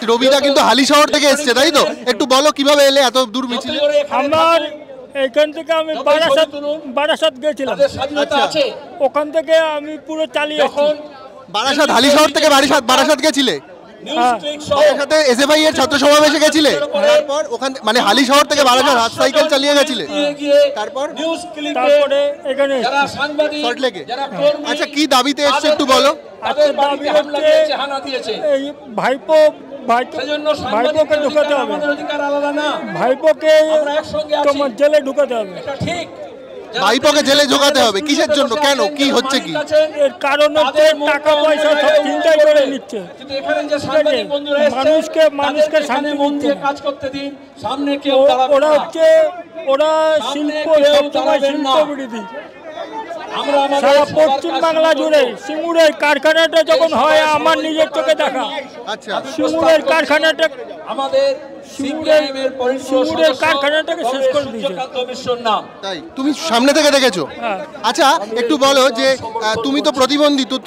রবিদা কিন্তু হালিশহর থেকে এসেছে, তাই তো? একটু বলো কিভাবে এলে এত দূর মিছিলে? আমার এখান থেকে আমি বারাসাত গেছিলাম, ওখান থেকে আমি পুরো চালিয়ে বারাসাত, হালিশহর থেকে বারাসাত গেছিলে? সাথে এসএফআই এর ছাত্র সমাবেশে গেছিলে? তারপর ওখান মানে হালিশহর থেকে বারাসাত হাত সাইকেল চালিয়ে গেছিলে? তারপরে এখানে সল্টলেকে। আচ্ছা, কি দাবিতে এসছে একটু বলো? এই ভাইপোকে ঢুকাতে হবে, ভাইপোকে তোমার জেলে ঢুকাতে হবে। ভাইপোকে জেলে ঢোকাতে হবে কিসের জন্য? কেন, কি হচ্ছে কি? এর কারণ হচ্ছে টাকা পয়সা সব চিন্তাই করে নিচ্ছে, মানুষকে শান্তি মন্দিরে কাজ করতে দিন। সামনে কেউ ওরা শিল্প বিরোধী। সারা পশ্চিম বাংলা জুড়ে সিঙ্গুরের কারখানাটা যখন হয় আমার নিজের চোখে দেখা। আচ্ছা, সিঙ্গুরের কারখানাটা আমাদের সিঙ্গুরের কারখানাটাকে শেষ করে দিয়েছে। তাই তুমি সামনে থেকে দেখেছো? আচ্ছা, একটু বলো যে তুমি তো প্রতিবন্ধী, তো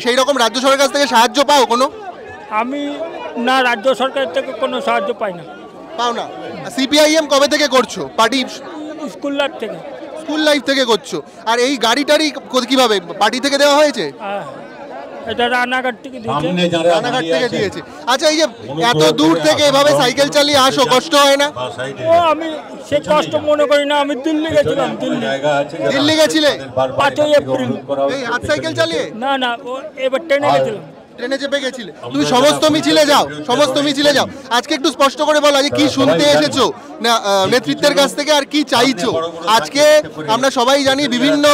সেই রকম রাজ্য সরকারের কাছ থেকে সাহায্য পাও কোনো? আমি না, রাজ্য সরকার থেকে কোনো সাহায্য পাই না। পাও না? সিপিআইএম কবে থেকে করছো? পার্টি স্কুল লাইফ থেকে। স্কুল লাইফ থেকে করছো। আর এই গাড়িটারি কিভাবে পার্টি থেকে দেওয়া হয়েছে? এটা রানাঘাট থেকে দিয়েছে। রানাঘাট থেকে দিয়েছে। আচ্ছা, এই যে এত দূর থেকে এভাবে সাইকেল চালিয়ে আসো, কষ্ট হয় না? আমি সে কষ্ট মনে করি না। আমি দিল্লি গেছিলাম। দিল্লি গেছিলে 5ই এপ্রিল এই হাত সাইকেল চালিয়ে? না, এবার ট্রেনে গেছিলাম। ট্রেনে চেপে গেছিলে? তুমি সমস্ত মিছিলে যাও। আজকে একটু স্পষ্ট করে বলো যে কি শুনতে এসেছো না নেতৃত্বের কাছ থেকে, আর কি চাইছো? আজকে আমরা সবাই জানি বিভিন্ন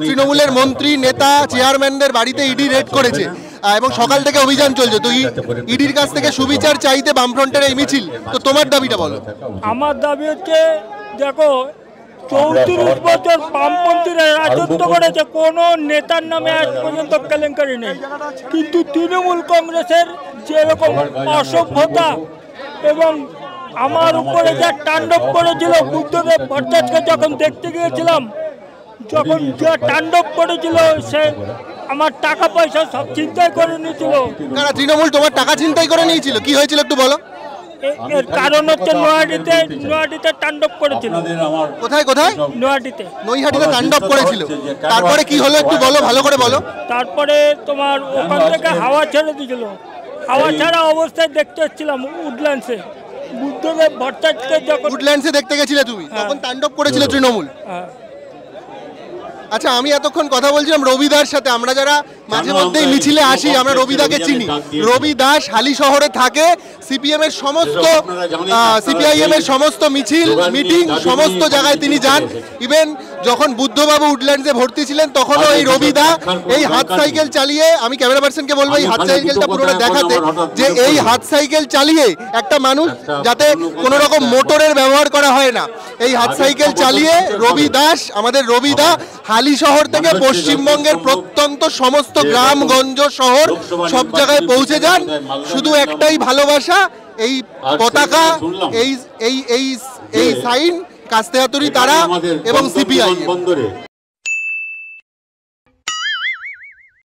তৃণমূলের মন্ত্রী, নেতা, চেয়ারম্যানদের বাড়িতে ইডি রেড করেছে এবং সকাল থেকে অভিযান চলছে। তো ইডির কাছ থেকে সুবিচার চাইতে বামফ্রন্টের এই মিছিল, তো তোমার দাবিটা বলো। আমার দাবি হচ্ছে, দেখো 34 বছর বামপন্থীরা রাজত্ব করেছে, কোনো নেতার নামে আজ পর্যন্ত কেলেঙ্কারি নেই। কিন্তু তৃণমূল কংগ্রেসের যেরকম অসভ্যতা এবং আমার উপরে যা তাণ্ডব করেছিল, বুদ্ধদেব ভট্টাচার্যকে যখন দেখতে গিয়েছিলাম, যখন যা তাণ্ডব করেছিল, সে আমার টাকা পয়সা সব চিন্তাই করে নিয়েছিল। কারা? তৃণমূল তোমার টাকা চিন্তাই করে নিয়েছিল? কি হয়েছিল একটু বলো। এর কারণ হচ্ছে নৈহাটিতে তাণ্ডব করেছিল। কোথায়? নৈহাটিতে তাণ্ডব করেছিল। তারপরে কি হলো একটু বলো, ভালো করে বলো। তারপরে তোমার ওখান থেকে হাওয়া ছেড়ে দিয়েছিল। হাওয়া ছাড়া অবস্থায় দেখতে এসেছিলাম উডল্যান্ডসে। বুদ্ধদেব ভট্টাচার্যকে যখন উডল্যান্ডসে দেখতে গেছিলে তুমি, তখন তাণ্ডব করেছিল তৃণমূল। আচ্ছা, আমি এতক্ষণ কথা বলছিলাম রবিদার সাথে। আমরা যারা মাঝে মধ্যেই মিছিলে আসি, আমরা রবিদাকে চিনি। রবি দাস হালিশহরে থাকে। সিপিএম এর সমস্ত সিপিআইএম এর সমস্ত মিছিল, মিটিং, সমস্ত জায়গায় তিনি যান। ইভেন যখন বুদ্ধবাবু উডল্যান্ডসে ভর্তি ছিলেন, তখনও এই রবিদা এই হাত সাইকেল চালিয়ে, আমি ক্যামেরা পার্সনকে বলবো এই হাত সাইকেলটা পুরোটা দেখাতে, যে এই হাত সাইকেল চালিয়ে একটা মানুষ, যাতে কোনো রকম মোটরের ব্যবহার করা হয় না, এই হাত সাইকেল চালিয়ে রবি দাস, আমাদের রবিদা হালিশহর থেকে পশ্চিমবঙ্গের প্রত্যন্ত সমস্ত গ্রামগঞ্জ, শহর, সব জায়গায় পৌঁছে যান। শুধু একটাই ভালোবাসা, এই পতাকা, এই সাইন, কাস্তে হাতুড়ি তারা এবং সিপিআই।